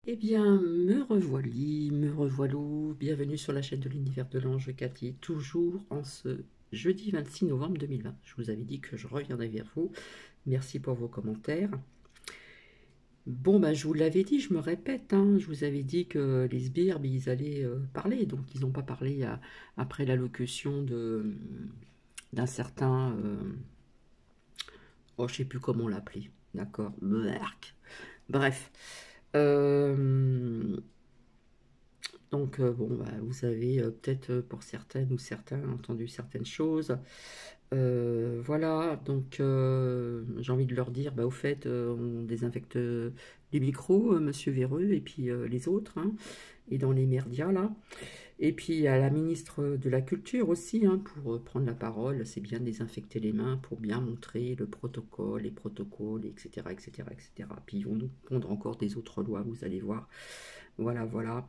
Eh bien, me revoilà, bienvenue sur la chaîne de l'univers de l'ange Cathy, toujours en ce jeudi 26 novembre 2020. Je vous avais dit que je reviendrai vers vous. Merci pour vos commentaires. Bon, bah, je vous l'avais dit, je me répète, hein, je vous avais dit que les sbires, ils allaient parler, donc ils n'ont pas parlé après l'allocution d'un certain, oh, je sais plus comment on l'appelait, d'accord, bref. Euh, Donc, bon, bah, vous avez peut-être pour certaines ou certains entendu certaines choses. Voilà, donc j'ai envie de leur dire, bah, au fait, on désinfecte les micros, monsieur Véreux, et puis les autres, hein, et dans les médias, là. Et puis à la ministre de la Culture aussi, hein, pour prendre la parole, c'est bien de désinfecter les mains pour bien montrer le protocole, les protocoles, etc., etc., etc. Puis ils vont nous pondre encore des autres lois, vous allez voir. Voilà, voilà.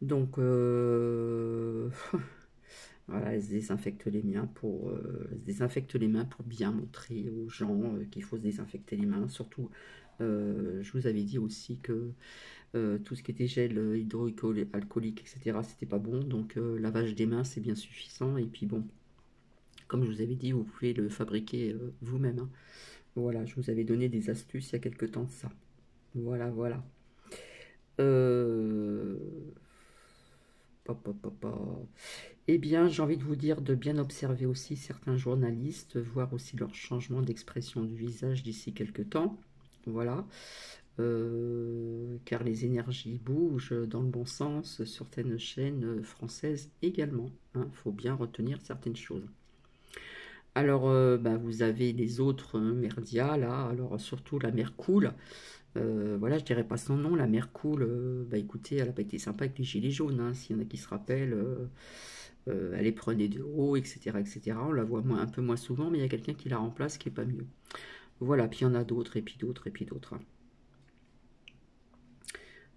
Donc, voilà, elle se désinfecte les mains se désinfecte les mains pour bien montrer aux gens qu'il faut se désinfecter les mains. Surtout, je vous avais dit aussi que tout ce qui était gel hydroalcoolique, etc., c'était pas bon. Donc, lavage des mains, c'est bien suffisant. Et puis, bon, comme je vous avais dit, vous pouvez le fabriquer vous-même, hein. Voilà, je vous avais donné des astuces il y a quelque temps de ça. Voilà, voilà. Euh... pa, pa, pa, pa. Eh bien, j'ai envie de vous dire de bien observer aussi certains journalistes, voir aussi leur changement d'expression du visage d'ici quelques temps. Voilà. Car les énergies bougent dans le bon sens sur certaines chaînes françaises également. Il faut bien retenir certaines choses. Alors, bah, vous avez les autres merdias, là, alors surtout la Mercoule. Voilà, je dirais pas son nom, la Mercoule. Bah écoutez, elle n'a pas été sympa avec les gilets jaunes, hein, s'il y en a qui se rappellent. Elle les prenait de haut, etc., etc. On la voit un peu moins souvent, mais il y a quelqu'un qui la remplace qui est pas mieux. Voilà, puis il y en a d'autres, et puis d'autres, et puis d'autres, hein.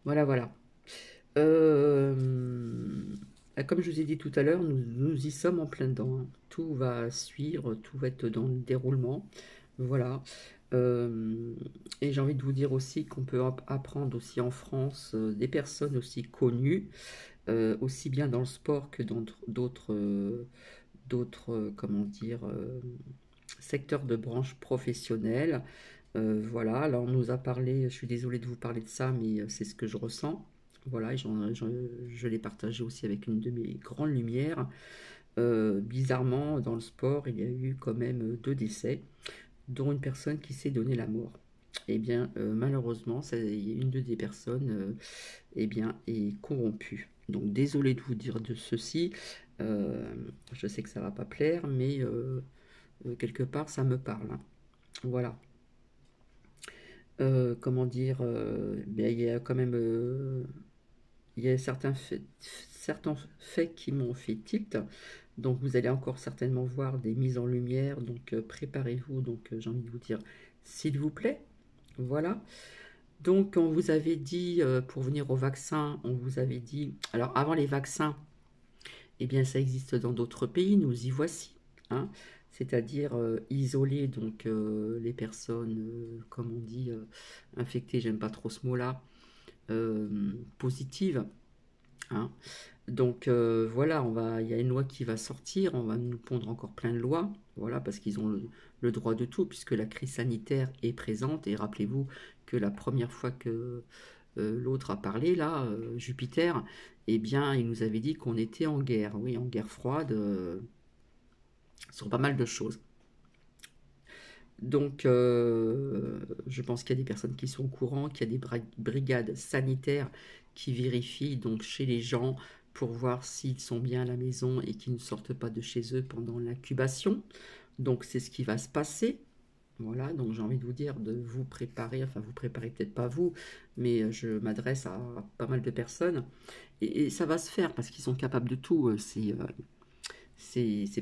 Voilà, voilà. Comme je vous ai dit tout à l'heure, nous y sommes en plein dedans, hein. Tout va suivre, tout va être dans le déroulement. Voilà. Euh, et j'ai envie de vous dire aussi qu'on peut apprendre aussi en France des personnes aussi connues, aussi bien dans le sport que dans d'autres, comment dire, secteurs de branches professionnelles. Voilà, là on nous a parlé, je suis désolée de vous parler de ça, mais c'est ce que je ressens. Voilà, et je l'ai partagé aussi avec une de mes grandes lumières. Bizarrement, dans le sport, il y a eu quand même 2 décès, dont une personne qui s'est donné la mort. Eh bien, malheureusement, une des personnes eh bien, est corrompue. Donc, désolé de vous dire de ceci. Euh, je sais que ça va pas plaire, mais quelque part, ça me parle, hein. Voilà. Comment dire, ben, il y a quand même il y a certains faits qui m'ont fait tilt. Donc vous allez encore certainement voir des mises en lumière. Donc préparez-vous. Donc j'ai envie de vous dire, s'il vous plaît. Voilà. Donc on vous avait dit, pour venir au vaccin, on vous avait dit, alors avant les vaccins, eh bien ça existe dans d'autres pays, nous y voici, hein. C'est-à-dire isoler donc les personnes, comme on dit, infectées, j'aime pas trop ce mot-là, positives, hein. Donc voilà, il y a une loi qui va sortir, on va nous pondre encore plein de lois, voilà, parce qu'ils ont le droit de tout, puisque la crise sanitaire est présente. Et rappelez-vous que la première fois que l'autre a parlé, là, Jupiter, eh bien, il nous avait dit qu'on était en guerre, oui, en guerre froide, sur pas mal de choses. Donc, je pense qu'il y a des personnes qui sont au courant, qu'il y a des brigades sanitaires qui vérifient donc chez les gens pour voir s'ils sont bien à la maison et qu'ils ne sortent pas de chez eux pendant l'incubation. Donc, c'est ce qui va se passer. Voilà, donc j'ai envie de vous dire de vous préparer, enfin vous préparez peut-être pas vous, mais je m'adresse à pas mal de personnes. Et ça va se faire parce qu'ils sont capables de tout, ces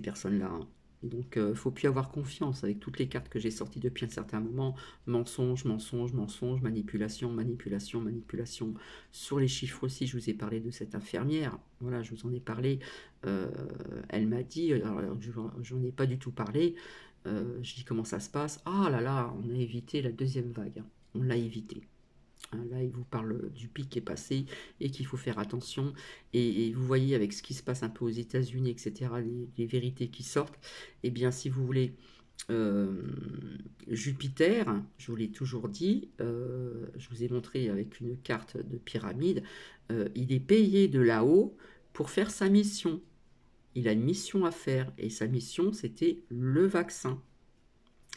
personnes-là, hein. Donc, il ne faut plus avoir confiance avec toutes les cartes que j'ai sorties depuis un certain moment. Mensonge, mensonge, mensonge, manipulation, manipulation, manipulation. Sur les chiffres aussi, je vous ai parlé de cette infirmière. Voilà, je vous en ai parlé. Euh, Elle m'a dit, alors j'en ai pas du tout parlé. Je dis comment ça se passe. Ah là là, on a évité la deuxième vague, hein. On l'a évité. Hein, là, il vous parle du pic qui est passé et qu'il faut faire attention. Et vous voyez avec ce qui se passe un peu aux États-Unis, etc., les vérités qui sortent. Eh bien, si vous voulez, euh, Jupiter, je vous l'ai toujours dit, je vous ai montré avec une carte de pyramide, il est payé de là-haut pour faire sa mission. Il a une mission à faire et sa mission, c'était le vaccin.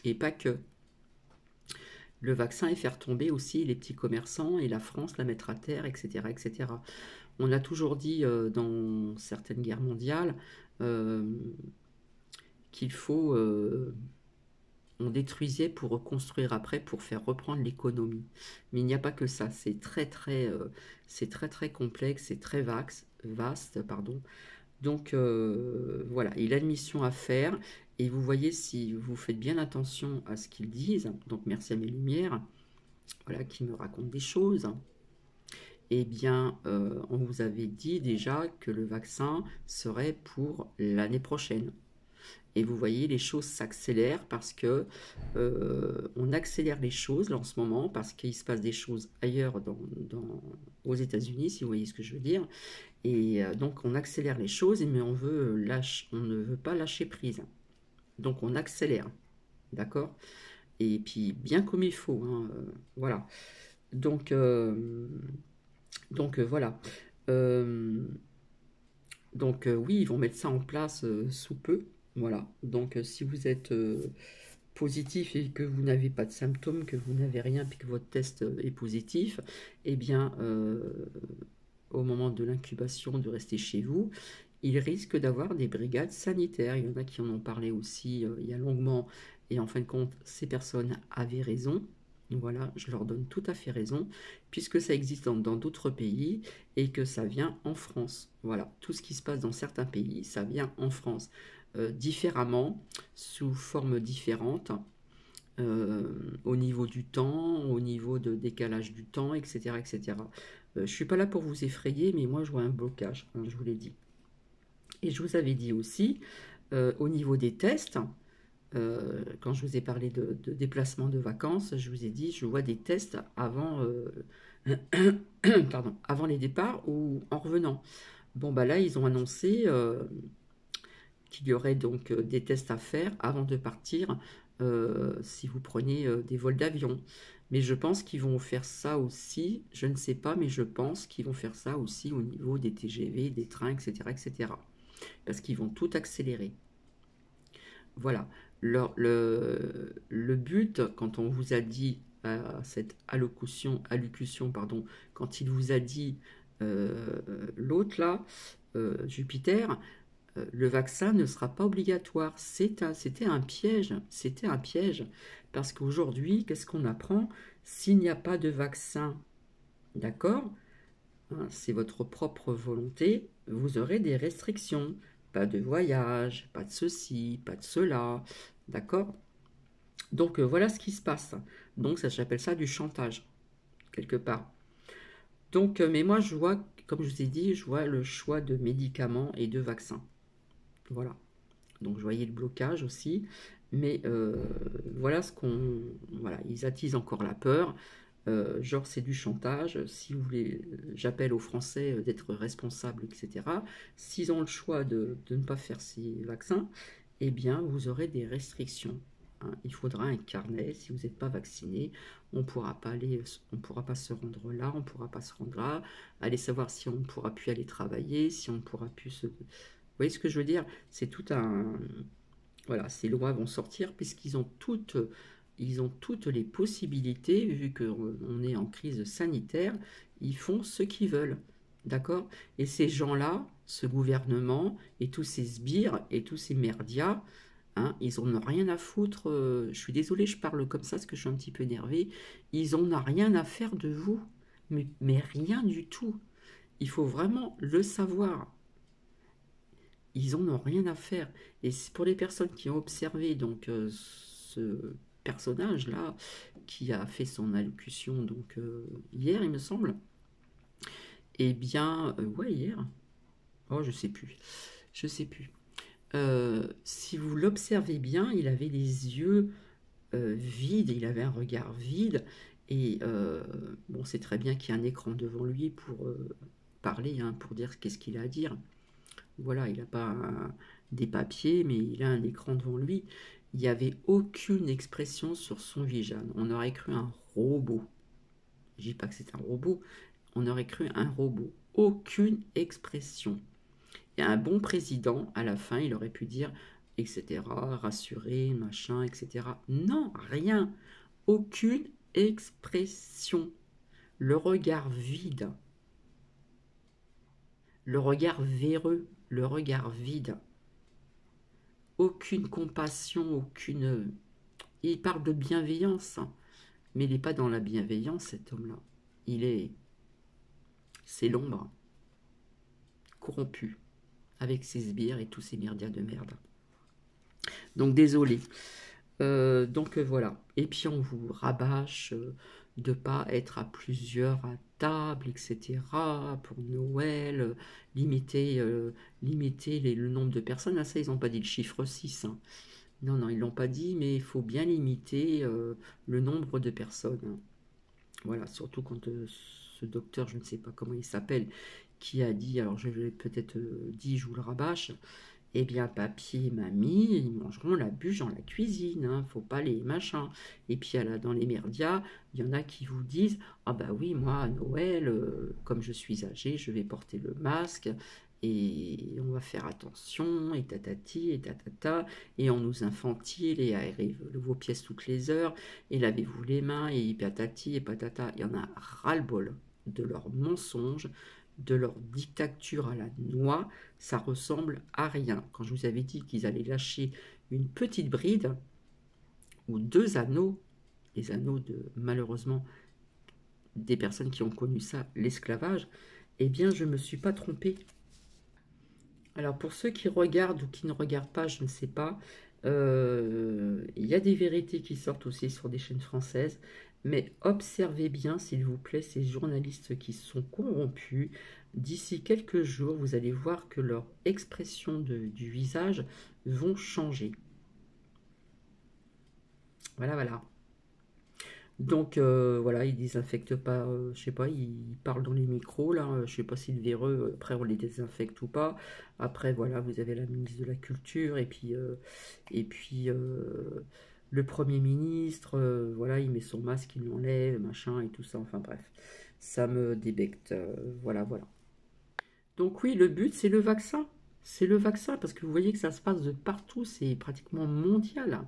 Et pas que. Le vaccin et faire tomber aussi les petits commerçants et la France, la mettre à terre, etc. etc. On a toujours dit dans certaines guerres mondiales euh, qu'il faut... on détruisait pour reconstruire après, pour faire reprendre l'économie. Mais il n'y a pas que ça, c'est très très complexe, c'est très vaste, pardon. Donc voilà, il a une mission à faire et vous voyez si vous faites bien attention à ce qu'ils disent, donc merci à mes lumières, voilà, qui me racontent des choses. Eh bien, on vous avait dit déjà que le vaccin serait pour l'année prochaine. Et vous voyez, les choses s'accélèrent parce que on accélère les choses là en ce moment parce qu'il se passe des choses ailleurs aux États-Unis, si vous voyez ce que je veux dire. Et donc on accélère les choses, mais on ne veut pas lâcher prise. Donc on accélère, d'accord? Et puis bien comme il faut, hein, voilà. Donc, voilà. Euh, oui, ils vont mettre ça en place sous peu. Voilà. Donc si vous êtes positif et que vous n'avez pas de symptômes, que vous n'avez rien, puis que votre test est positif, eh bien, au moment de l'incubation, de rester chez vous, il risque d'avoir des brigades sanitaires. Il y en a qui en ont parlé aussi il y a longuement, et en fin de compte, ces personnes avaient raison. Voilà, je leur donne tout à fait raison, puisque ça existe dans d'autres pays et que ça vient en France. Voilà, tout ce qui se passe dans certains pays, ça vient en France. Différemment, sous forme différente, au niveau du temps, au niveau de décalage du temps, etc. etc. Je ne suis pas là pour vous effrayer, mais moi je vois un blocage, hein, je vous l'ai dit. Et je vous avais dit aussi, au niveau des tests, quand je vous ai parlé de déplacement de vacances, je vous ai dit, je vois des tests avant, pardon, avant les départs ou en revenant. Bon, bah là, ils ont annoncé qu'il y aurait donc des tests à faire avant de partir si vous prenez des vols d'avion. Mais je pense qu'ils vont faire ça aussi, je ne sais pas, mais je pense qu'ils vont faire ça aussi au niveau des TGV, des trains, etc. etc. Parce qu'ils vont tout accélérer. Voilà. Le but, quand on vous a dit à cette allocution, pardon, quand il vous a dit l'autre là, Jupiter, le vaccin ne sera pas obligatoire. C'était un piège. C'était un piège. Parce qu'aujourd'hui, qu'est-ce qu'on apprend? S'il n'y a pas de vaccin, d'accord, hein, c'est votre propre volonté, vous aurez des restrictions. Pas de voyage, pas de ceci, pas de cela, d'accord? Donc voilà ce qui se passe. Donc ça, j'appelle ça du chantage, quelque part. Donc, mais moi, je vois, comme je vous ai dit, je vois le choix de médicaments et de vaccins. Voilà. Donc je voyais le blocage aussi. Mais voilà ce qu'on... Voilà, ils attisent encore la peur. Genre c'est du chantage. Si vous voulez, j'appelle aux Français d'être responsables, etc. S'ils ont le choix de ne pas faire ces vaccins, eh bien vous aurez des restrictions. Hein. Il faudra un carnet. Si vous n'êtes pas vacciné, on pourra pas aller, on pourra pas se rendre là, on pourra pas se rendre là. Aller savoir si on ne pourra plus aller travailler, si on ne pourra plus se... Vous voyez ce que je veux dire? C'est tout un... Voilà, ces lois vont sortir puisqu'ils ont toutes les possibilités, vu qu'on est en crise sanitaire, ils font ce qu'ils veulent. D'accord? Et ces gens-là, ce gouvernement, et tous ces sbires, et tous ces merdias, hein, ils en ont rien à foutre. Je suis désolée, je parle comme ça parce que je suis un petit peu énervée. Ils en ont rien à faire de vous. Mais rien du tout. Il faut vraiment le savoir. Ils en ont rien à faire. Et c'est pour les personnes qui ont observé donc ce personnage-là, qui a fait son allocution donc hier, il me semble. Eh bien, ouais, hier. Oh, je sais plus. Je sais plus. Si vous l'observez bien, il avait les yeux vides, il avait un regard vide, Et bon, c'est très bien qu'il y ait un écran devant lui pour parler, hein, pour dire qu'est-ce qu'il a à dire. Voilà, il n'a pas des papiers, mais il a un écran devant lui. Il n'y avait aucune expression sur son visage. On aurait cru un robot. Je dis pas que c'est un robot, on aurait cru un robot. Aucune expression. Et un bon président, à la fin, il aurait pu dire, etc., rassurer, machin, etc. Non, rien. Aucune expression. Le regard vide. Le regard véreux. Le regard vide. Aucune compassion, aucune... Il parle de bienveillance, hein, mais il n'est pas dans la bienveillance, cet homme-là. Il est... C'est l'ombre, corrompu, avec ses sbires et tous ces merdias de merde. Donc désolé. Voilà. Et puis on vous rabâche de pas être à plusieurs à table, etc. pour Noël, limiter le nombre de personnes. Ah, ça, ils n'ont pas dit le chiffre 6, hein. Non, non, ils l'ont pas dit, mais il faut bien limiter le nombre de personnes, hein. Voilà, surtout quand ce docteur, je ne sais pas comment il s'appelle, qui a dit, alors je l'ai peut-être dit, je vous le rabâche, eh bien, papy et mamie, ils mangeront la bûche dans la cuisine, hein, faut pas les machins. Et puis, dans les merdias, il y en a qui vous disent, ah bah oui, moi, à Noël, comme je suis âgée, je vais porter le masque, et on va faire attention, et tatati, et tatata, et on nous infantile, et arrive vos pièces toutes les heures, et lavez-vous les mains, et patati, et patata. Il y en a ras-le-bol de leurs mensonges, de leur dictature à la noix. Ça ressemble à rien. Quand je vous avais dit qu'ils allaient lâcher une petite bride ou 2 anneaux, les anneaux de, malheureusement, des personnes qui ont connu ça, l'esclavage, eh bien, je ne me suis pas trompée. Alors, pour ceux qui regardent ou qui ne regardent pas, je ne sais pas, il y a des vérités qui sortent aussi sur des chaînes françaises, mais observez bien, s'il vous plaît, ces journalistes qui sont corrompus. D'ici quelques jours, vous allez voir que leur expression du visage vont changer. Voilà, voilà. Donc voilà, ils désinfectent pas, je sais pas, ils parlent dans les micros là, je sais pas si le véreux, après on les désinfecte ou pas. Après voilà, vous avez la ministre de la Culture et puis le Premier ministre, voilà, il met son masque, il l'enlève, machin et tout ça. Enfin bref, ça me débecte, voilà, voilà. Donc oui, le but c'est le vaccin, parce que vous voyez que ça se passe de partout, c'est pratiquement mondial.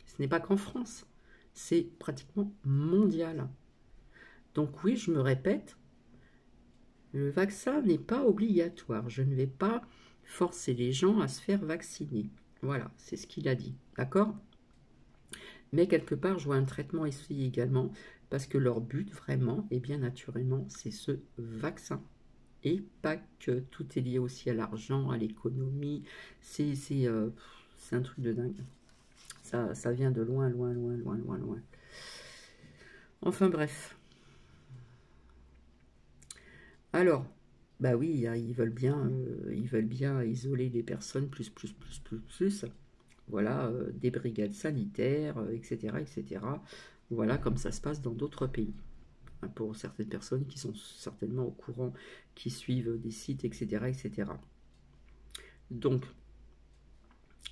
Ce n'est pas qu'en France, c'est pratiquement mondial. Donc oui, je me répète, le vaccin n'est pas obligatoire. Je ne vais pas forcer les gens à se faire vacciner. Voilà, c'est ce qu'il a dit. D'accord? Mais quelque part, je vois un traitement ici également, parce que leur but, vraiment, et bien naturellement, c'est ce vaccin. Et pas que tout est lié aussi à l'argent, à l'économie. C'est un truc de dingue. Ça vient de loin, loin, loin, loin, loin, loin. Enfin bref. Alors, bah oui, hein, ils veulent bien isoler les personnes plus. Voilà, des brigades sanitaires, etc., etc. Voilà, comme ça se passe dans d'autres pays. Hein, pour certaines personnes qui sont certainement au courant, qui suivent des sites, etc., etc. Donc,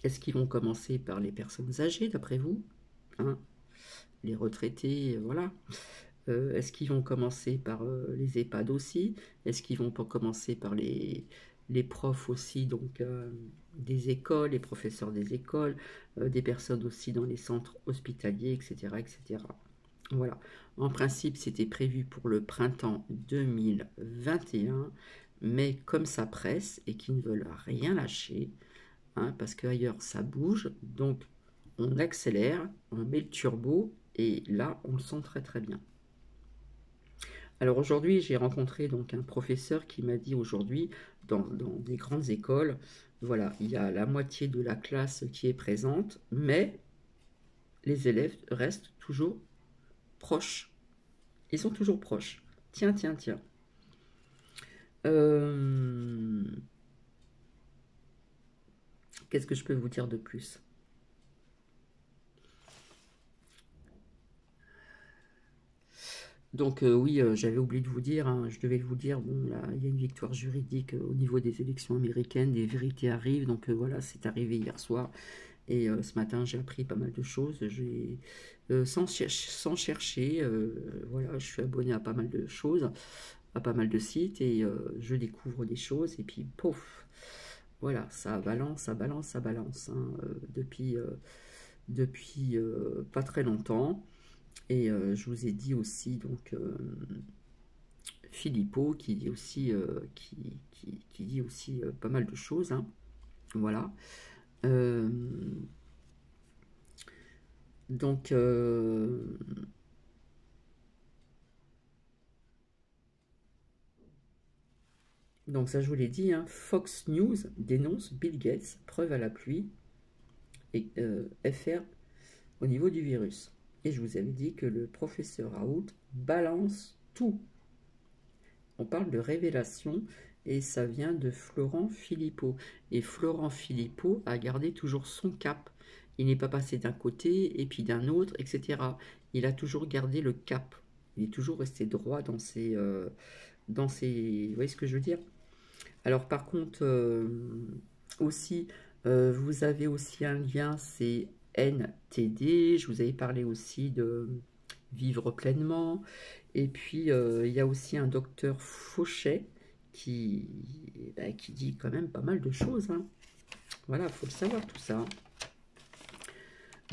est-ce qu'ils vont commencer par les personnes âgées, d'après vous, hein, les retraités, voilà. Est-ce qu'ils vont commencer par les EHPAD aussi? Est-ce qu'ils vont pas commencer par les profs aussi, donc des écoles, les professeurs des écoles, des personnes aussi dans les centres hospitaliers, etc., etc. Voilà. En principe, c'était prévu pour le printemps 2021, mais comme ça presse et qu'ils ne veulent rien lâcher, hein, parce qu'ailleurs ça bouge, donc on accélère, on met le turbo, et là, on le sent très très bien. Alors aujourd'hui, j'ai rencontré donc un professeur qui m'a dit aujourd'hui, dans des grandes écoles, voilà, il y a la moitié de la classe qui est présente, mais les élèves restent toujours proches. Ils sont toujours proches. Tiens, tiens, tiens. Qu'est-ce que je peux vous dire de plus? Donc oui, j'avais oublié de vous dire, hein, je devais vous dire, bon là, il y a une victoire juridique au niveau des élections américaines, des vérités arrivent, donc voilà, c'est arrivé hier soir, et ce matin j'ai appris pas mal de choses, j'ai sans chercher, voilà, je suis abonné à pas mal de choses, à pas mal de sites, et je découvre des choses, et puis pouf, voilà, ça balance, ça balance, ça balance, hein, depuis pas très longtemps. Et je vous ai dit aussi, donc, Philippot qui dit aussi, qui dit aussi pas mal de choses, hein, voilà. Euh, donc, donc, ça je vous l'ai dit, hein, Fox News dénonce Bill Gates, preuve à la pluie, et FR au niveau du virus. Et je vous avais dit que le professeur Raoult balance tout. On parle de révélation et ça vient de Florent Philippot. Et Florent Philippot a gardé toujours son cap. Il n'est pas passé d'un côté et puis d'un autre, etc. Il a toujours gardé le cap. Il est toujours resté droit dans ses. Vous voyez ce que je veux dire? Alors par contre, aussi, vous avez aussi un lien, c'est NTD. Je vous avais parlé aussi de vivre pleinement. Et puis, il y a aussi un docteur Fauchet qui, qui dit quand même pas mal de choses, hein. Voilà, il faut le savoir tout ça.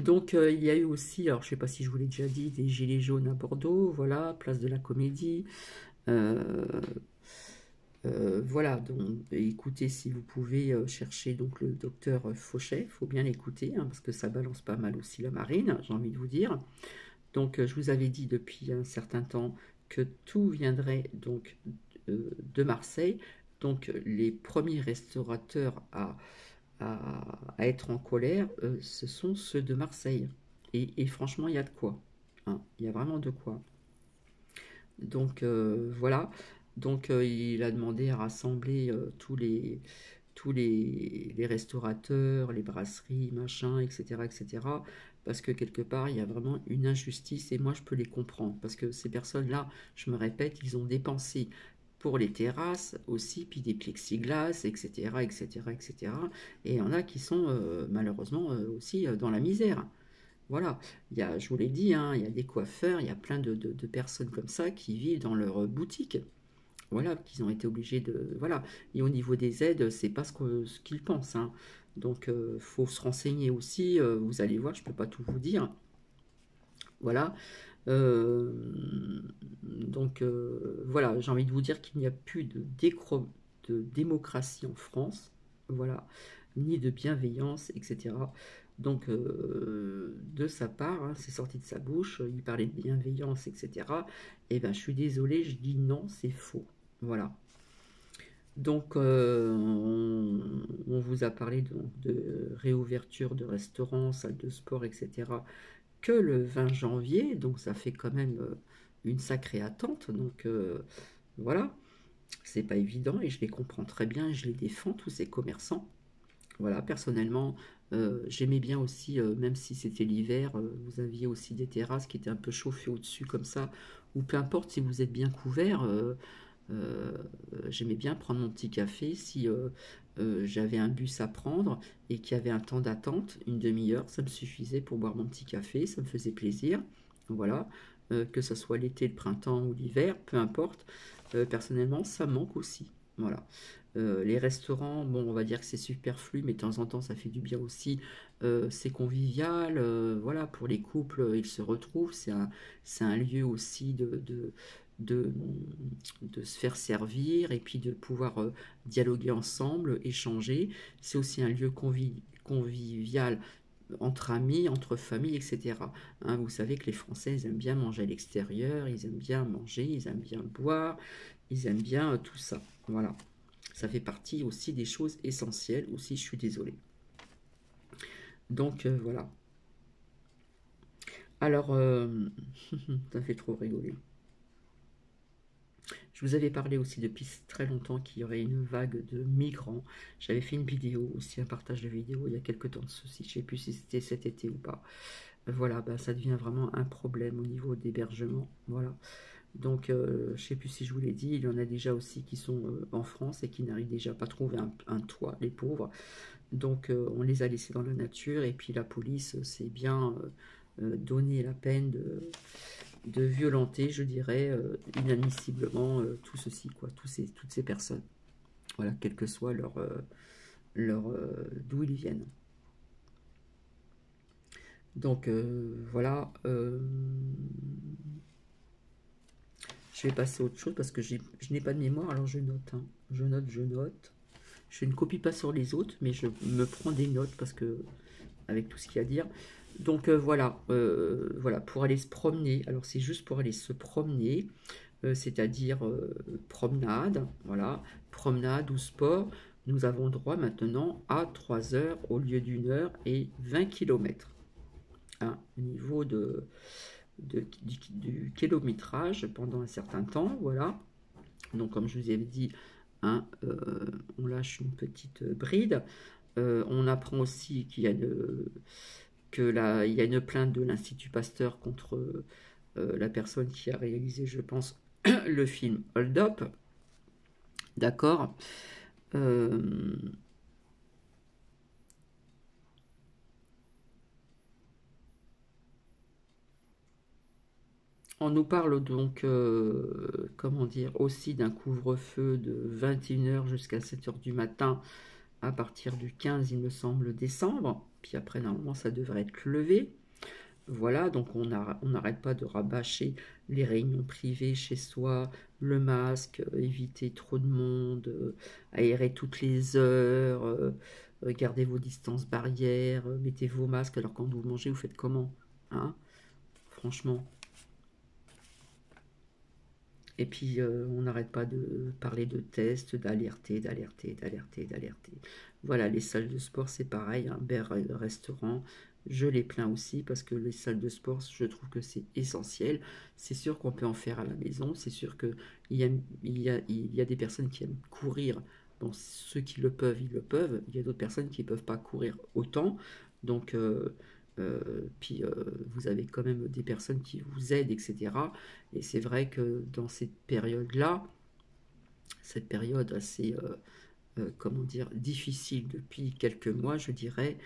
Donc, il y a eu aussi, alors je ne sais pas si je vous l'ai déjà dit, des gilets jaunes à Bordeaux, voilà, place de la Comédie. Euh, voilà, donc écoutez si vous pouvez chercher donc le docteur Fauchet, il faut bien l'écouter, hein, parce que ça balance pas mal aussi la marine, j'ai envie de vous dire. Donc je vous avais dit depuis un certain temps que tout viendrait donc de Marseille. Donc les premiers restaurateurs à être en colère, ce sont ceux de Marseille. Et franchement, il y a de quoi, hein. Il y a vraiment de quoi. Donc voilà. Donc il a demandé à rassembler tous les restaurateurs, les brasseries, machin, etc., etc. Parce que quelque part, il y a vraiment une injustice et moi, je peux les comprendre. Parce que ces personnes-là, je me répète, ils ont dépensé pour les terrasses aussi, puis des plexiglas, etc., etc., etc. Et il y en a qui sont malheureusement aussi dans la misère. Voilà, je vous l'ai dit, hein, il y a des coiffeurs, il y a plein de personnes comme ça qui vivent dans leur boutique. Voilà, qu'ils ont été obligés de. Voilà. Et au niveau des aides, c'est pas ce qu'ils pensent, hein. Donc, faut se renseigner aussi. Vous allez voir, je peux pas tout vous dire. Voilà. Euh, donc, voilà, j'ai envie de vous dire qu'il n'y a plus de démocratie en France. Voilà. Ni de bienveillance, etc. Donc, de sa part, hein, c'est sorti de sa bouche, il parlait de bienveillance, etc. Et ben, je suis désolée, je dis non, c'est faux. Voilà. Donc, on vous a parlé de réouverture de restaurants, salles de sport, etc. que le 20 janvier, donc ça fait quand même une sacrée attente. Donc, voilà, c'est pas évident et je les comprends très bien et je les défends, tous ces commerçants. Voilà, personnellement, j'aimais bien aussi, même si c'était l'hiver, vous aviez aussi des terrasses qui étaient un peu chauffées au-dessus comme ça, ou peu importe si vous êtes bien couvert. Euh, J'aimais bien prendre mon petit café si j'avais un bus à prendre et qu'il y avait un temps d'attente, une demi-heure, ça me suffisait pour boire mon petit café, ça me faisait plaisir. Voilà. Que ce soit l'été, le printemps ou l'hiver, peu importe. Personnellement, ça me manque aussi. Voilà. Les restaurants, bon, on va dire que c'est superflu, mais de temps en temps, ça fait du bien aussi. C'est convivial, voilà, pour les couples, ils se retrouvent. C'est un lieu aussi de, de se faire servir et puis de pouvoir dialoguer ensemble, échanger. C'est aussi un lieu convivial entre amis, entre familles, etc. Hein, vous savez que les Français, ils aiment bien manger à l'extérieur, ils aiment bien manger, ils aiment bien boire, ils aiment bien tout ça. Voilà. Ça fait partie aussi des choses essentielles, aussi, je suis désolée. Donc, voilà. Alors, ça fait trop rigoler. Je vous avais parlé aussi depuis très longtemps qu'il y aurait une vague de migrants. J'avais fait une vidéo aussi, un partage de vidéo il y a quelques temps de ceci. Je ne sais plus si c'était cet été ou pas. Voilà, bah, ça devient vraiment un problème au niveau d'hébergement. Voilà. Donc, je ne sais plus si je vous l'ai dit, il y en a déjà aussi qui sont en France et qui n'arrivent déjà pas à trouver un toit, les pauvres. Donc, on les a laissés dans la nature et puis la police s'est bien donné la peine de violenter, je dirais, inadmissiblement tout ceci, quoi, toutes ces personnes. Voilà, quel que soit d'où ils viennent. Donc, voilà. Je vais passer à autre chose parce que je n'ai pas de mémoire, alors je note, hein. Je note, je note. Je ne copie pas sur les autres, mais je me prends des notes parce que, avec tout ce qu'il y a à dire. Donc voilà, voilà, pour aller se promener. Alors c'est juste pour aller se promener, c'est-à-dire promenade, voilà, promenade ou sport. Nous avons droit maintenant à 3 heures au lieu d'1 h et 20 km. Hein, au niveau du kilométrage pendant un certain temps, voilà. Donc comme je vous avais dit, hein, on lâche une petite bride. On apprend aussi il y a une plainte de l'Institut Pasteur contre la personne qui a réalisé, je pense, le film Hold Up. D'accord. Euh, on nous parle donc, comment dire, aussi d'un couvre-feu de 21 h jusqu'à 7 h du matin à partir du 15, il me semble, décembre. Puis après, normalement, ça devrait être levé. Voilà, donc on n'arrête pas de rabâcher les réunions privées chez soi, le masque, éviter trop de monde, aérer toutes les heures, gardez vos distances barrières, mettez vos masques, alors quand vous mangez, vous faites comment, hein? Franchement. Et puis on n'arrête pas de parler de tests, d'alerter, d'alerter, d'alerter, d'alerter. Voilà, les salles de sport, c'est pareil, un restaurant, je les plains aussi parce que les salles de sport, je trouve que c'est essentiel. C'est sûr qu'on peut en faire à la maison, c'est sûr qu'il y a, il y a des personnes qui aiment courir. Bon, ceux qui le peuvent, ils le peuvent. Il y a d'autres personnes qui ne peuvent pas courir autant. Donc, puis vous avez quand même des personnes qui vous aident, etc. Et c'est vrai que dans cette période-là, cette période assez, comment dire, difficile depuis quelques mois, je dirais,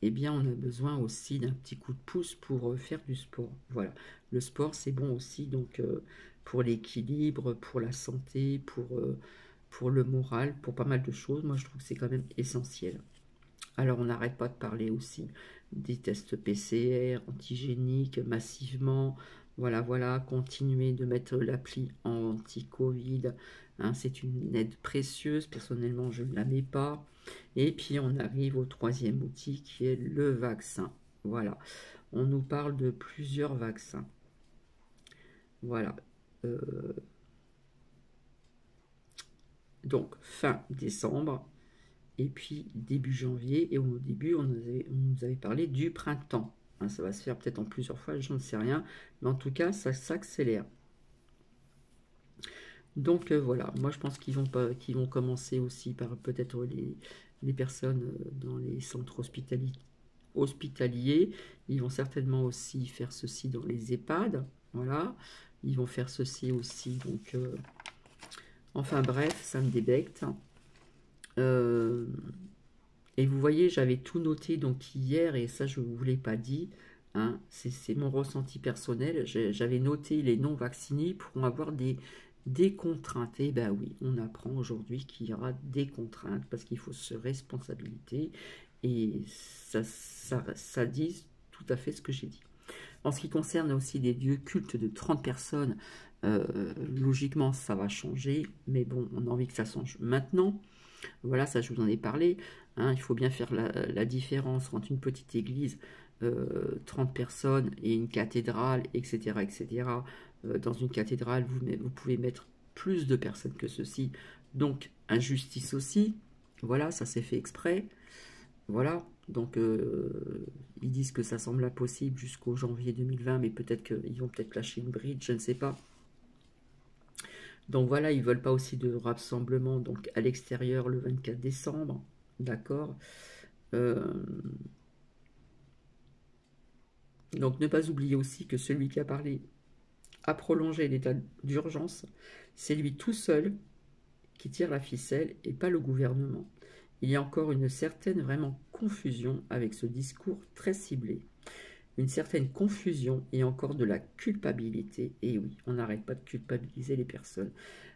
eh bien, on a besoin aussi d'un petit coup de pouce pour faire du sport. Voilà. Le sport, c'est bon aussi, donc, pour l'équilibre, pour la santé, pour le moral, pour pas mal de choses. Moi, je trouve que c'est quand même essentiel. Alors, on n'arrête pas de parler aussi des tests PCR, antigéniques, massivement. Voilà, voilà, continuer de mettre l'appli anti-Covid. Hein, c'est une aide précieuse. Personnellement, je ne la mets pas. Et puis, on arrive au troisième outil qui est le vaccin. Voilà, on nous parle de plusieurs vaccins. Voilà. Euh, donc, fin décembre, et puis début janvier, et au début on nous avait parlé du printemps. Hein, ça va se faire peut-être en plusieurs fois, je ne sais rien, mais en tout cas ça s'accélère. Donc voilà, moi je pense qu'ils vont commencer aussi par peut-être les personnes dans les centres hospitaliers. Ils vont certainement aussi faire ceci dans les EHPAD. Voilà, ils vont faire ceci aussi. Donc, enfin bref, ça me débecte. Euh, Et vous voyez, j'avais tout noté donc hier, et ça je ne vous l'ai pas dit, hein, c'est mon ressenti personnel. J'avais noté les non-vaccinés pourront avoir des contraintes. Et ben oui, on apprend aujourd'hui qu'il y aura des contraintes parce qu'il faut se responsabiliser. Et ça dit tout à fait ce que j'ai dit. En ce qui concerne aussi les lieux cultes de 30 personnes, logiquement ça va changer, mais bon, on a envie que ça change maintenant. Voilà, ça je vous en ai parlé. Hein, il faut bien faire la différence entre une petite église, 30 personnes, et une cathédrale, etc. etc. Dans une cathédrale, vous pouvez mettre plus de personnes que ceci. Donc, injustice aussi. Voilà, ça s'est fait exprès. Voilà, donc ils disent que ça semble impossible jusqu'au janvier 2020, mais peut-être qu'ils vont peut-être lâcher une bride, je ne sais pas. Donc voilà, ils veulent pas aussi de rassemblement donc à l'extérieur le 24 décembre, d'accord. Euh, donc ne pas oublier aussi que celui qui a parlé à prolonger l'état d'urgence, c'est lui tout seul qui tire la ficelle et pas le gouvernement. Il y a encore une certaine vraiment confusion avec ce discours très ciblé. Une certaine confusion et encore de la culpabilité. Et oui, on n'arrête pas de culpabiliser les personnes.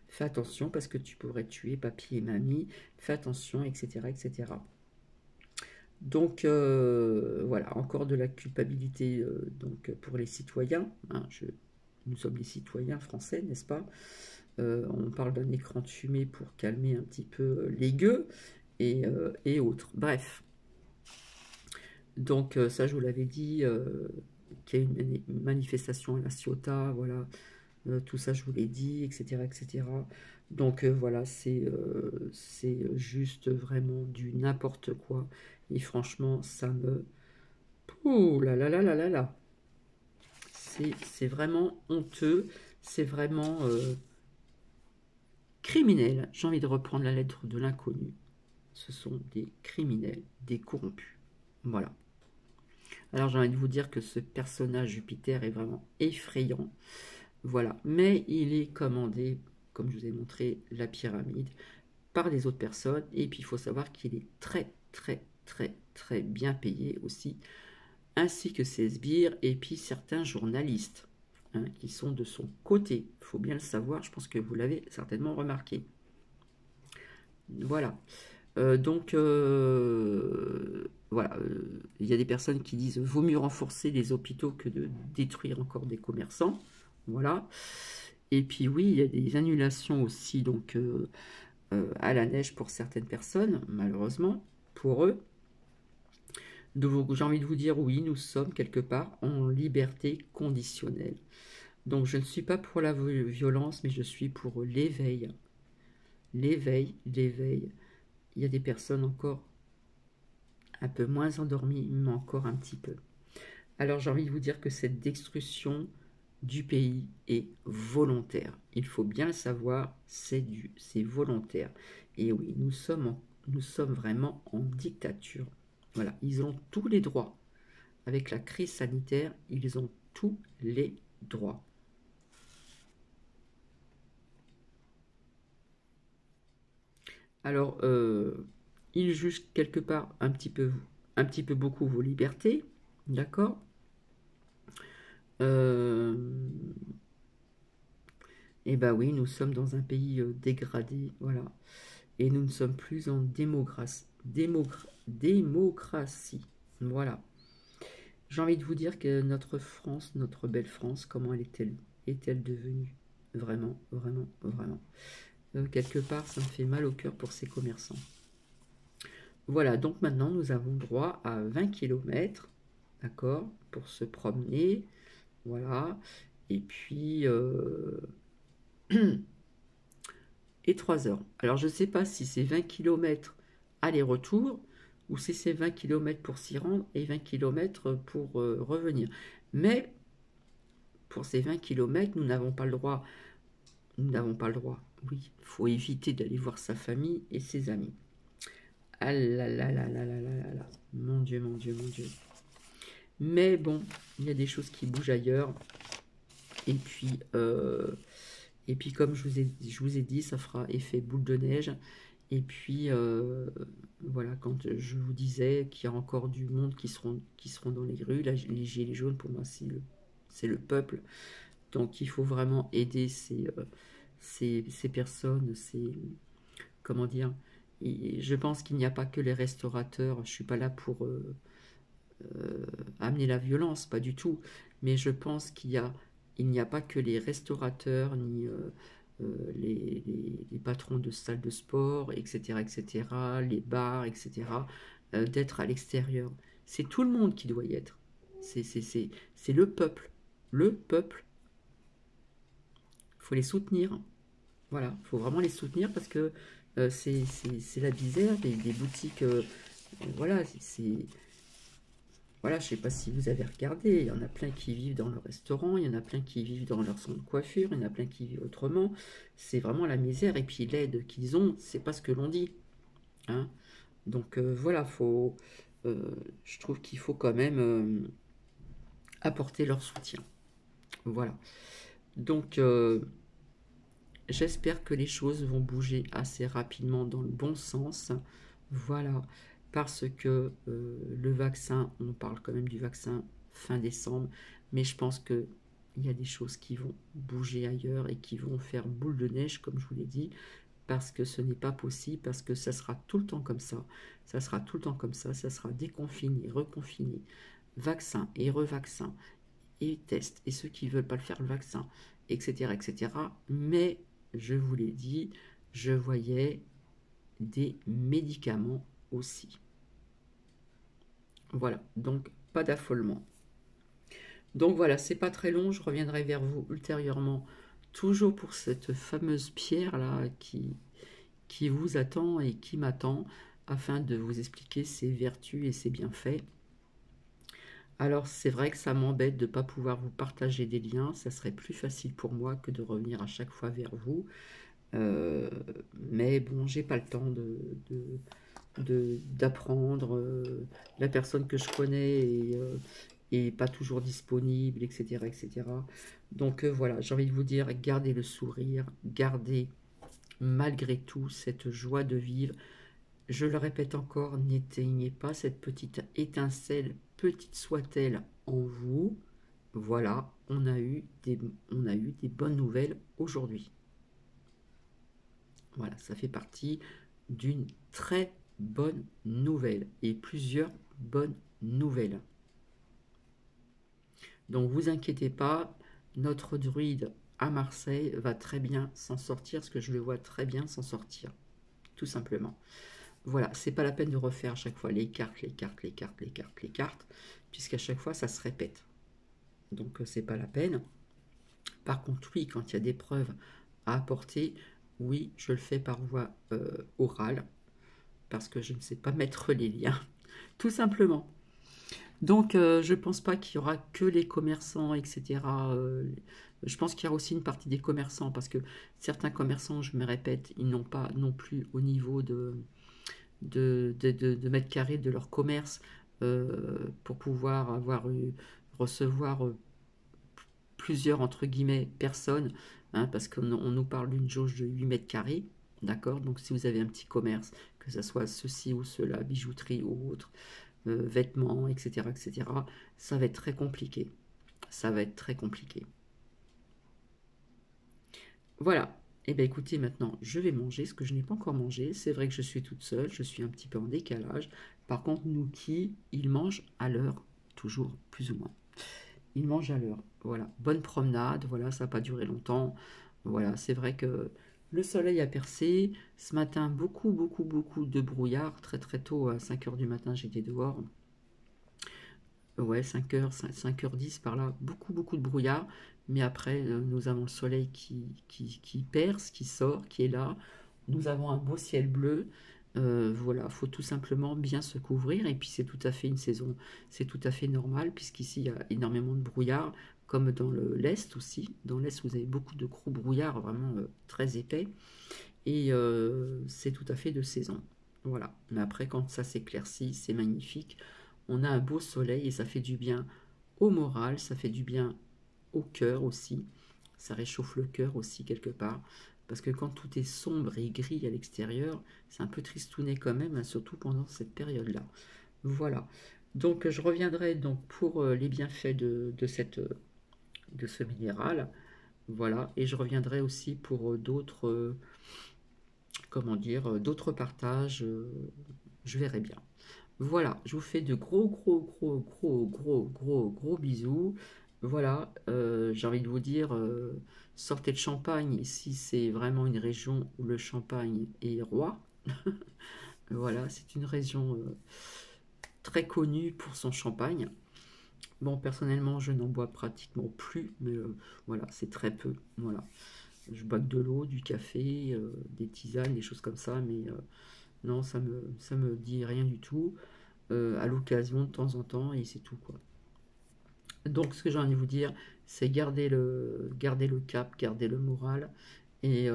Fais attention parce que tu pourrais tuer papy et mamie. Fais attention, etc. etc. Donc voilà, encore de la culpabilité donc, pour les citoyens. Hein, nous sommes les citoyens français, n'est-ce pas? On parle d'un écran de fumée pour calmer un petit peu les gueux et autres. Bref. Donc ça, je vous l'avais dit, qu'il y a une manifestation à la Ciotat, voilà. Tout ça, je vous l'ai dit, etc. etc. Donc voilà, c'est juste vraiment du n'importe quoi. Et franchement, ça me... Ouh là là là là là là. C'est vraiment honteux, c'est vraiment criminel. J'ai envie de reprendre la lettre de l'inconnu. Ce sont des criminels, des corrompus. Voilà. Alors j'ai envie de vous dire que ce personnage Jupiter est vraiment effrayant. Voilà. Mais il est commandé, comme je vous ai montré, la pyramide, par des autres personnes. Et puis il faut savoir qu'il est très très très très bien payé aussi, ainsi que ses sbires et puis certains journalistes hein, qui sont de son côté. Il faut bien le savoir, je pense que vous l'avez certainement remarqué. Voilà. Donc, voilà, il y a des personnes qui disent vaut mieux renforcer les hôpitaux que de détruire encore des commerçants. Voilà. Et puis oui, il y a des annulations aussi donc à la neige pour certaines personnes, malheureusement, pour eux. Donc j'ai envie de vous dire oui, nous sommes quelque part en liberté conditionnelle. Donc je ne suis pas pour la violence, mais je suis pour l'éveil. L'éveil, l'éveil. Il y a des personnes encore un peu moins endormies, mais encore un petit peu. Alors j'ai envie de vous dire que cette destruction du pays est volontaire. Il faut bien le savoir, c'est volontaire. Et oui, nous sommes vraiment en dictature. Voilà, ils ont tous les droits. Avec la crise sanitaire, ils ont tous les droits. Alors, ils jugent quelque part un petit peu beaucoup vos libertés, d'accord? Et bah oui, nous sommes dans un pays dégradé, voilà. Et nous ne sommes plus en démocratie. Voilà. J'ai envie de vous dire que notre France, notre belle France, comment est-elle devenue? Vraiment, vraiment, vraiment. Quelque part, ça me fait mal au cœur pour ces commerçants. Voilà, donc maintenant, nous avons droit à 20 kilomètres, d'accord, pour se promener. Voilà. Et puis... et 3 heures. Alors je ne sais pas si c'est 20 kilomètres aller-retour ou si c'est 20 kilomètres pour s'y rendre et 20 kilomètres pour revenir. Mais pour ces 20 kilomètres, nous n'avons pas le droit. Nous n'avons pas le droit. Oui, il faut éviter d'aller voir sa famille et ses amis. Ah là là là là là là là là. Mon Dieu, mon Dieu, mon Dieu. Mais bon, il y a des choses qui bougent ailleurs. Et puis comme je vous ai dit, ça fera effet boule de neige. Et puis, voilà, quand je vous disais qu'il y a encore du monde qui seront dans les rues, là, les gilets jaunes, pour moi, c'est le peuple. Donc, il faut vraiment aider ces personnes, comment dire, et je pense qu'il n'y a pas que les restaurateurs, je ne suis pas là pour amener la violence, pas du tout, mais je pense il n'y a pas que les restaurateurs, ni les patrons de salles de sport, etc., etc., les bars, etc., d'être à l'extérieur. C'est tout le monde qui doit y être. C'est le peuple. Le peuple. Il faut les soutenir. Voilà, il faut vraiment les soutenir parce que c'est la misère des boutiques. Voilà, voilà, je ne sais pas si vous avez regardé, il y en a plein qui vivent dans le restaurant, il y en a plein qui vivent dans leur salon de coiffure, il y en a plein qui vivent autrement. C'est vraiment la misère. Et puis l'aide qu'ils ont, c'est pas ce que l'on dit. Hein. Donc voilà, je trouve qu'il faut quand même apporter leur soutien. Voilà. Donc, j'espère que les choses vont bouger assez rapidement dans le bon sens. Voilà, parce que le vaccin, on parle quand même du vaccin fin décembre, mais je pense que il y a des choses qui vont bouger ailleurs et qui vont faire boule de neige, comme je vous l'ai dit, parce que ce n'est pas possible, parce que ça sera tout le temps comme ça sera tout le temps comme ça sera déconfiné, reconfiné, vaccin et revaccin, et test, et ceux qui ne veulent pas le faire le vaccin, etc., etc. Mais, je vous l'ai dit, je voyais des médicaments aussi. Voilà, donc pas d'affolement. Donc voilà, c'est pas très long, je reviendrai vers vous ultérieurement, toujours pour cette fameuse pierre là qui vous attend et qui m'attend, afin de vous expliquer ses vertus et ses bienfaits. Alors c'est vrai que ça m'embête de ne pas pouvoir vous partager des liens, ça serait plus facile pour moi que de revenir à chaque fois vers vous. Euh, mais bon, j'ai pas le temps d'apprendre. La personne que je connais est pas toujours disponible, etc. etc. Donc voilà, j'ai envie de vous dire, gardez le sourire, gardez malgré tout cette joie de vivre. Je le répète encore, n'éteignez pas cette petite étincelle, petite soit-elle, en vous. Voilà, on a eu des bonnes nouvelles aujourd'hui. Voilà, ça fait partie d'une très bonne nouvelle et plusieurs bonnes nouvelles. Donc vous inquiétez pas, notre druide à Marseille va très bien s'en sortir, parce que je le vois très bien s'en sortir, tout simplement. Voilà, c'est pas la peine de refaire à chaque fois les cartes, les cartes, les cartes, les cartes, les cartes, puisqu'à chaque fois ça se répète. Donc c'est pas la peine. Par contre, oui, quand il y a des preuves à apporter, oui, je le fais par voie orale, parce que je ne sais pas mettre les liens, tout simplement. Donc, je ne pense pas qu'il y aura que les commerçants, etc. Je pense qu'il y aura aussi une partie des commerçants, parce que certains commerçants, je me répète, ils n'ont pas non plus au niveau de mètres carrés de leur commerce pour pouvoir recevoir plusieurs, entre guillemets, personnes, hein, parce qu'on nous parle d'une jauge de 8 mètres carrés, d'accord. Donc si vous avez un petit commerce, que ce soit ceci ou cela, bijouterie ou autre, vêtements, etc., etc., ça va être très compliqué. Ça va être très compliqué. Voilà. Et bien écoutez, maintenant, je vais manger ce que je n'ai pas encore mangé. C'est vrai que je suis toute seule, je suis un petit peu en décalage. Par contre, Nouki, il mange à l'heure, toujours, plus ou moins. Il mange à l'heure. Voilà. Bonne promenade. Voilà, ça n'a pas duré longtemps. Voilà, c'est vrai que le soleil a percé. Ce matin, beaucoup, beaucoup, beaucoup de brouillard. Très, très tôt, à 5 heures du matin, j'étais dehors. Ouais, 5 heures, 5h10 par là. Beaucoup, beaucoup de brouillard. Mais après, nous avons le soleil qui perce, qui sort, qui est là. Nous avons un beau ciel bleu. Voilà, faut tout simplement bien se couvrir. Et puis c'est tout à fait une saison, c'est tout à fait normal, puisqu'ici il y a énormément de brouillard, comme dans l'Est aussi. Dans l'Est, vous avez beaucoup de gros brouillards, vraiment très épais. Et c'est tout à fait de saison. Voilà. Mais après, quand ça s'éclaircit, c'est magnifique. On a un beau soleil et ça fait du bien au moral, ça fait du bien au cœur aussi. Ça réchauffe le cœur aussi quelque part. Parce que quand tout est sombre et gris à l'extérieur, c'est un peu tristouné quand même, hein, surtout pendant cette période-là. Voilà. Donc je reviendrai donc pour les bienfaits de ce minéral. Voilà. Et je reviendrai aussi pour d'autres comment dire, d'autres partages. Je verrai bien. Voilà, je vous fais de gros, gros, gros, gros, gros, gros, gros bisous. Voilà, j'ai envie de vous dire, sortez de Champagne. Ici, c'est vraiment une région où le champagne est roi. Voilà, c'est une région très connue pour son champagne. Bon, personnellement, je n'en bois pratiquement plus, mais voilà, c'est très peu. Voilà, je bois que de l'eau, du café, des tisanes, des choses comme ça, mais non, ça me dit rien du tout. À l'occasion, de temps en temps, et c'est tout, quoi. Donc, ce que j'ai envie de vous dire, c'est garder le cap, garder le moral. Et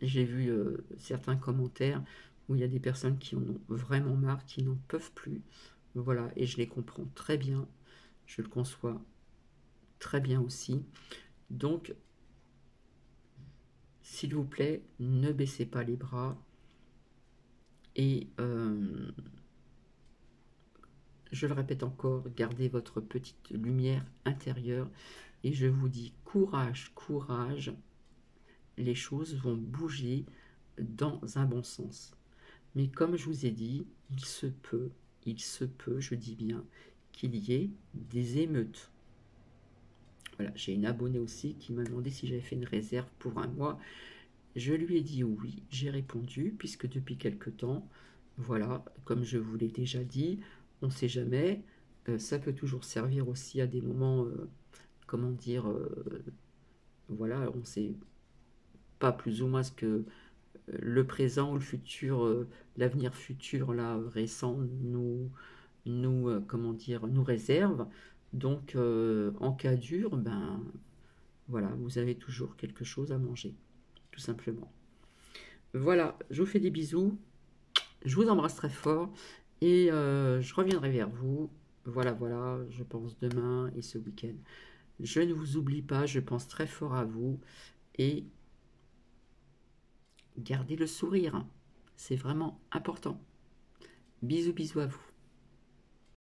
j'ai vu certains commentaires où il y a des personnes qui en ont vraiment marre, qui n'en peuvent plus. Voilà, et je les comprends très bien. Je le conçois très bien aussi. Donc, s'il vous plaît, ne baissez pas les bras et je le répète encore, gardez votre petite lumière intérieure et je vous dis courage, courage, les choses vont bouger dans un bon sens. Mais comme je vous ai dit, il se peut, je dis bien, qu'il y ait des émeutes. Voilà, j'ai une abonnée aussi qui m'a demandé si j'avais fait une réserve pour un mois. Je lui ai dit oui, j'ai répondu, puisque depuis quelque temps, voilà, comme je vous l'ai déjà dit, on ne sait jamais, ça peut toujours servir aussi à des moments, comment dire, voilà, on ne sait pas plus ou moins ce que le présent ou le futur, l'avenir futur, là, récent, comment dire, nous réserve. Donc, en cas dur, ben, voilà, vous avez toujours quelque chose à manger, tout simplement. Voilà, je vous fais des bisous, je vous embrasse très fort et je reviendrai vers vous. Voilà, voilà, je pense demain et ce week-end. Je ne vous oublie pas, je pense très fort à vous et gardez le sourire. C'est vraiment important. Bisous, bisous à vous.